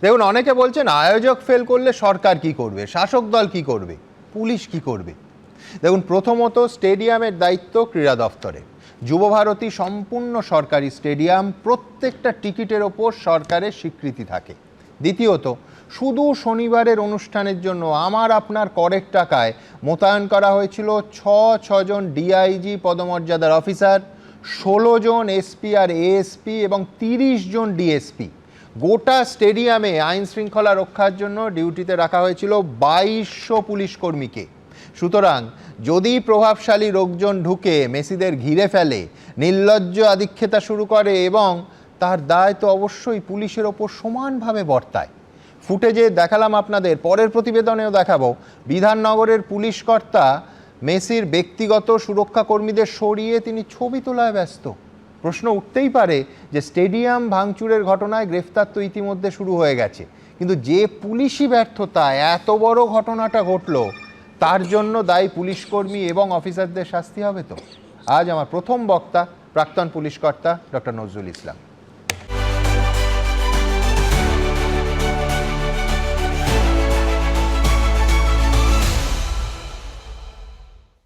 দেখুন, অনেকে বলছেন আয়োজক ফেল করলে সরকার কি করবে, শাসক দল কি করবে, পুলিশ কি করবে। দেখুন, প্রথমত স্টেডিয়ামের দায়িত্ব ক্রীড়া দফতরে। যুবভারতী সম্পূর্ণ সরকারি স্টেডিয়াম, প্রত্যেকটা টিকিটের ওপর সরকারের স্বীকৃতি থাকে। দ্বিতীয়ত, শুধু শনিবারের অনুষ্ঠানের জন্য আমার আপনার করের টাকায় মোতায়েন করা হয়েছিল ছজন ডিআইজি পদমর্যাদার অফিসার, 16 জন এসপি আর এএসপি এবং 30 জন ডিএসপি। গোটা স্টেডিয়ামে আইন শৃঙ্খলা রক্ষার জন্য ডিউটিতে রাখা হয়েছিল 2200 পুলিশ কর্মীকে। সুতরাং যদি প্রভাবশালী লোকজন ঢুকে মেসিদের ঘিরে ফেলে, নির্লজ্জ আধিক্যতা শুরু করে, এবং তার দায় তো অবশ্যই পুলিশের ওপর সমানভাবে বর্তায়। ফুটেজে দেখালাম আপনাদের, পরের প্রতিবেদনেও দেখাবো, বিধাননগরের পুলিশ কর্তা মেসির ব্যক্তিগত সুরক্ষা কর্মীদের সরিয়ে তিনি ছবি তোলায় ব্যস্ত। প্রশ্ন উঠতেই পারে যে স্টেডিয়াম ভাঙচুরের ঘটনায় গ্রেফতার তো ইতিমধ্যে শুরু হয়ে গেছে, কিন্তু যে পুলিশি ব্যর্থতায় এত বড় ঘটনাটা ঘটলো তার জন্য দায়ী পুলিশকর্মী এবং অফিসারদের শাস্তি হবে তো। আজ আমার প্রথম বক্তা প্রাক্তন পুলিশ কর্তা ডক্টর নজরুল ইসলাম।